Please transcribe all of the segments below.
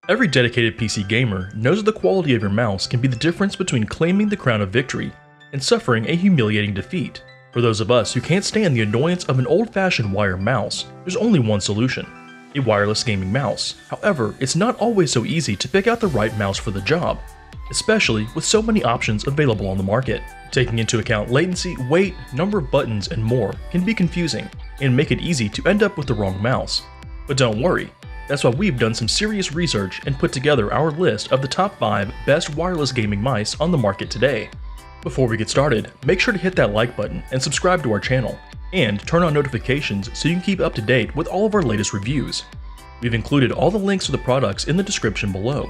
Every dedicated PC gamer knows that the quality of your mouse can be the difference between claiming the crown of victory and suffering a humiliating defeat. For those of us who can't stand the annoyance of an old-fashioned wire mouse, there's only one solution: a wireless gaming mouse. However, it's not always so easy to pick out the right mouse for the job, especially with so many options available on the market. Taking into account latency, weight, number of buttons, and more can be confusing and make it easy to end up with the wrong mouse. But don't worry, that's why we've done some serious research and put together our list of the top 5 best wireless gaming mice on the market today. Before we get started, make sure to hit that like button and subscribe to our channel, and turn on notifications so you can keep up to date with all of our latest reviews. We've included all the links to the products in the description below,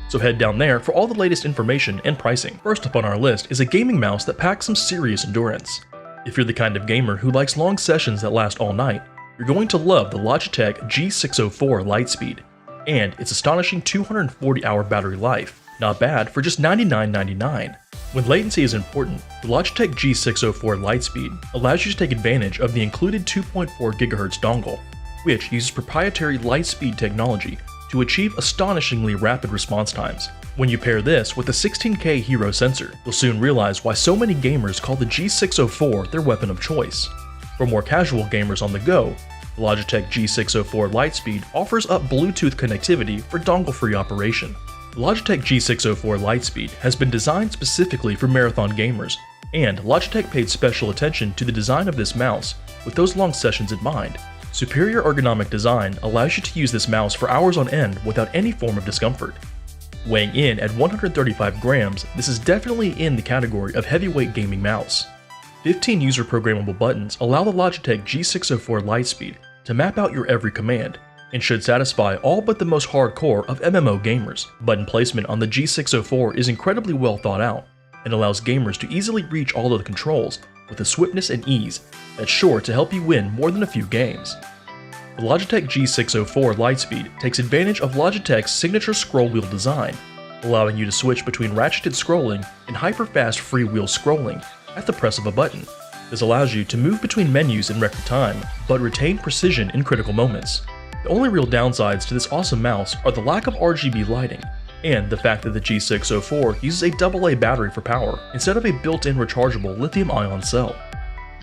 so head down there for all the latest information and pricing. First up on our list is a gaming mouse that packs some serious endurance. If you're the kind of gamer who likes long sessions that last all night, you're going to love the Logitech G604 Lightspeed and its astonishing 240-hour battery life. Not bad for just $99.99. When latency is important, the Logitech G604 Lightspeed allows you to take advantage of the included 2.4 GHz dongle, which uses proprietary Lightspeed technology to achieve astonishingly rapid response times. When you pair this with a 16K Hero sensor, you'll soon realize why so many gamers call the G604 their weapon of choice. For more casual gamers on the go, the Logitech G604 Lightspeed offers up Bluetooth connectivity for dongle-free operation. The Logitech G604 Lightspeed has been designed specifically for marathon gamers, and Logitech paid special attention to the design of this mouse with those long sessions in mind. Superior ergonomic design allows you to use this mouse for hours on end without any form of discomfort. Weighing in at 135 grams, this is definitely in the category of heavyweight gaming mouse. 15 user-programmable buttons allow the Logitech G604 Lightspeed to map out your every command, and should satisfy all but the most hardcore of MMO gamers. Button placement on the G604 is incredibly well thought out, and allows gamers to easily reach all of the controls with a swiftness and ease that's sure to help you win more than a few games. The Logitech G604 Lightspeed takes advantage of Logitech's signature scroll wheel design, allowing you to switch between ratcheted scrolling and hyper-fast freewheel scrolling at the press of a button. This allows you to move between menus in record time, but retain precision in critical moments. The only real downsides to this awesome mouse are the lack of RGB lighting, and the fact that the G604 uses a AA battery for power instead of a built-in rechargeable lithium-ion cell.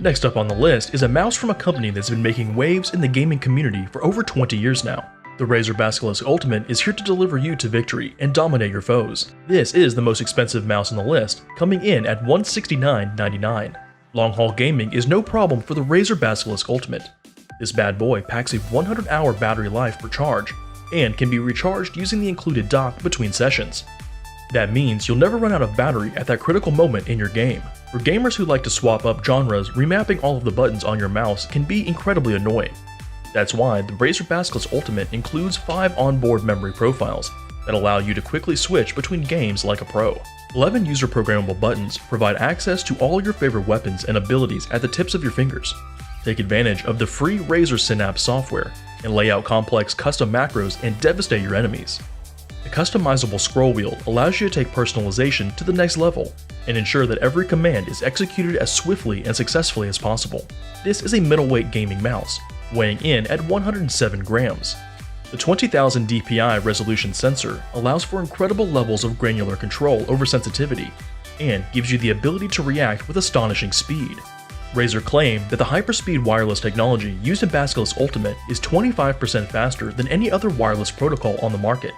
Next up on the list is a mouse from a company that's been making waves in the gaming community for over 20 years now. The Razer Basilisk Ultimate is here to deliver you to victory and dominate your foes. This is the most expensive mouse on the list, coming in at $169.99. Long-haul gaming is no problem for the Razer Basilisk Ultimate. This bad boy packs a 100-hour battery life per charge, and can be recharged using the included dock between sessions. That means you'll never run out of battery at that critical moment in your game. For gamers who like to swap up genres, remapping all of the buttons on your mouse can be incredibly annoying. That's why the Razer Basilisk Ultimate includes 5 onboard memory profiles that allow you to quickly switch between games like a pro. 11 user-programmable buttons provide access to all your favorite weapons and abilities at the tips of your fingers. Take advantage of the free Razer Synapse software and lay out complex custom macros and devastate your enemies. The customizable scroll wheel allows you to take personalization to the next level and ensure that every command is executed as swiftly and successfully as possible. This is a middleweight gaming mouse, weighing in at 107 grams. The 20,000 dpi resolution sensor allows for incredible levels of granular control over sensitivity and gives you the ability to react with astonishing speed. Razer claimed that the hyperspeed wireless technology used in Basilisk Ultimate is 25% faster than any other wireless protocol on the market.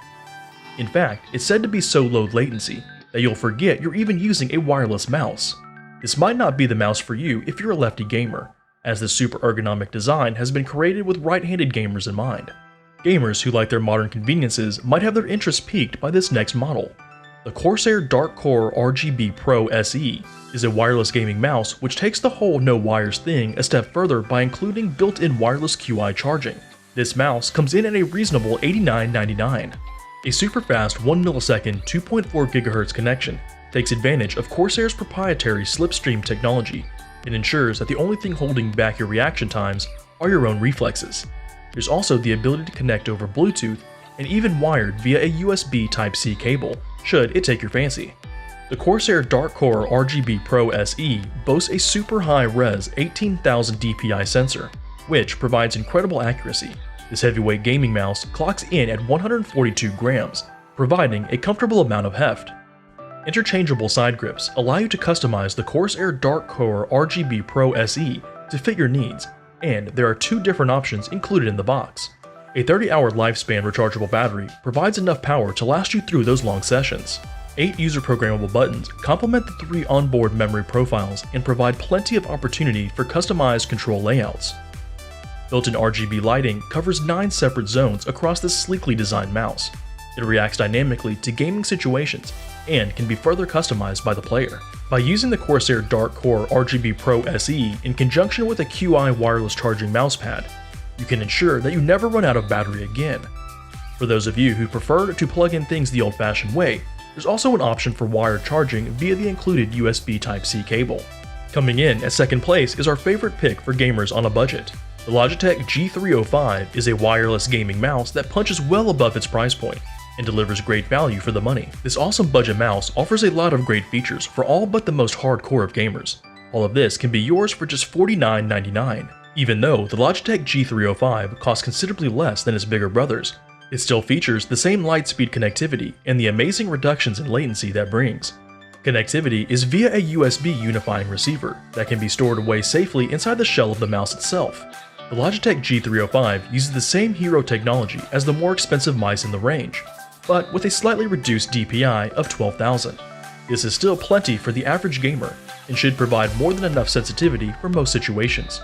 In fact, it's said to be so low latency that you'll forget you're even using a wireless mouse. This might not be the mouse for you if you're a lefty gamer, as this super ergonomic design has been created with right-handed gamers in mind. Gamers who like their modern conveniences might have their interest piqued by this next model. The Corsair Dark Core RGB Pro SE is a wireless gaming mouse which takes the whole no wires thing a step further by including built-in wireless QI charging. This mouse comes in at a reasonable $89.99. A super fast 1 millisecond 2.4 GHz connection takes advantage of Corsair's proprietary slipstream technology and ensures that the only thing holding back your reaction times are your own reflexes. There's also the ability to connect over Bluetooth and even wired via a USB Type-C cable, should it take your fancy. The Corsair Dark Core RGB Pro SE boasts a super high-res 18,000 dpi sensor, which provides incredible accuracy. This heavyweight gaming mouse clocks in at 142 grams, providing a comfortable amount of heft. Interchangeable side grips allow you to customize the Corsair Dark Core RGB Pro SE to fit your needs, and there are 2 different options included in the box. A 30-hour lifespan rechargeable battery provides enough power to last you through those long sessions. 8 user-programmable buttons complement the 3 onboard memory profiles and provide plenty of opportunity for customized control layouts. Built-in RGB lighting covers 9 separate zones across this sleekly designed mouse. It reacts dynamically to gaming situations and can be further customized by the player. By using the Corsair Dark Core RGB Pro SE in conjunction with a QI wireless charging mousepad, you can ensure that you never run out of battery again. For those of you who prefer to plug in things the old-fashioned way, there's also an option for wired charging via the included USB Type-C cable. Coming in at second place is our favorite pick for gamers on a budget. The Logitech G305 is a wireless gaming mouse that punches well above its price point and delivers great value for the money. This awesome budget mouse offers a lot of great features for all but the most hardcore of gamers. All of this can be yours for just $49.99. Even though the Logitech G305 costs considerably less than its bigger brothers, it still features the same light-speed connectivity and the amazing reductions in latency that brings. Connectivity is via a USB unifying receiver that can be stored away safely inside the shell of the mouse itself. The Logitech G305 uses the same Hero technology as the more expensive mice in the range, but with a slightly reduced DPI of 12,000. This is still plenty for the average gamer and should provide more than enough sensitivity for most situations.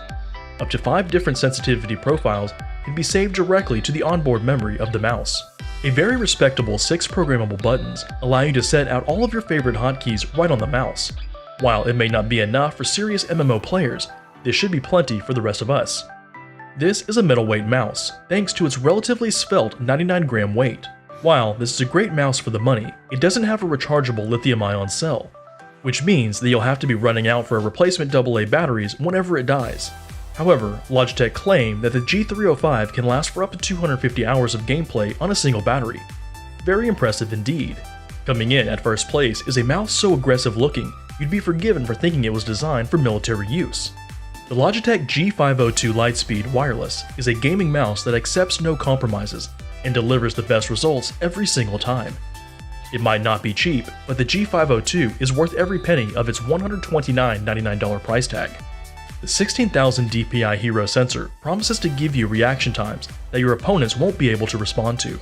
Up to 5 different sensitivity profiles can be saved directly to the onboard memory of the mouse. A very respectable 6 programmable buttons allow you to set out all of your favorite hotkeys right on the mouse. While it may not be enough for serious MMO players, this should be plenty for the rest of us. This is a middleweight mouse, thanks to its relatively svelte 99-gram weight. While this is a great mouse for the money, it doesn't have a rechargeable lithium-ion cell, which means that you'll have to be running out for replacement AA batteries whenever it dies. However, Logitech claim that the G305 can last for up to 250 hours of gameplay on a single battery. Very impressive indeed. Coming in at first place is a mouse so aggressive looking, you'd be forgiven for thinking it was designed for military use. The Logitech G502 Lightspeed Wireless is a gaming mouse that accepts no compromises and delivers the best results every single time. It might not be cheap, but the G502 is worth every penny of its $129.99 price tag. The 16,000 DPI Hero sensor promises to give you reaction times that your opponents won't be able to respond to.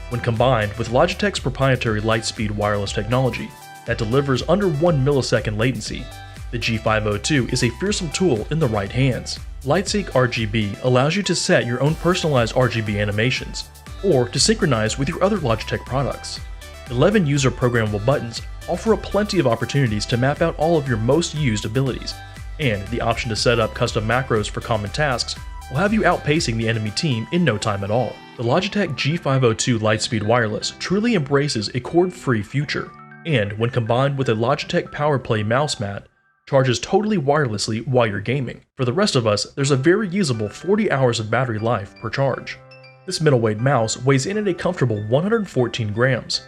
When combined with Logitech's proprietary Lightspeed wireless technology that delivers under 1 millisecond latency, the G502 is a fearsome tool in the right hands. LightSeek RGB allows you to set your own personalized RGB animations, or to synchronize with your other Logitech products. 11 user programmable buttons offer up plenty of opportunities to map out all of your most used abilities, and the option to set up custom macros for common tasks will have you outpacing the enemy team in no time at all. The Logitech G502 Lightspeed Wireless truly embraces a cord-free future, and when combined with a Logitech PowerPlay mouse mat, charges totally wirelessly while you're gaming. For the rest of us, there's a very usable 40 hours of battery life per charge. This middleweight mouse weighs in at a comfortable 114 grams.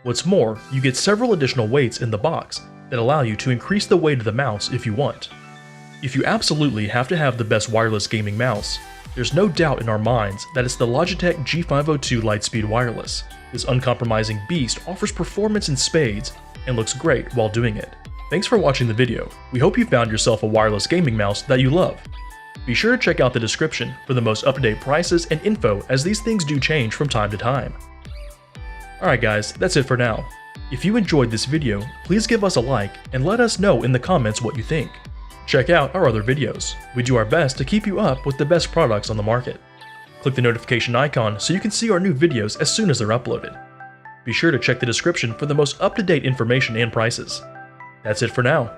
What's more, you get several additional weights in the box that allow you to increase the weight of the mouse if you want. If you absolutely have to have the best wireless gaming mouse, there's no doubt in our minds that it's the Logitech G502 Lightspeed Wireless. This uncompromising beast offers performance in spades and looks great while doing it. Thanks for watching the video. We hope you found yourself a wireless gaming mouse that you love. Be sure to check out the description for the most up-to-date prices and info, as these things do change from time to time. Alright guys, that's it for now. If you enjoyed this video, please give us a like and let us know in the comments what you think. Check out our other videos. We do our best to keep you up with the best products on the market. Click the notification icon so you can see our new videos as soon as they're uploaded. Be sure to check the description for the most up-to-date information and prices. That's it for now.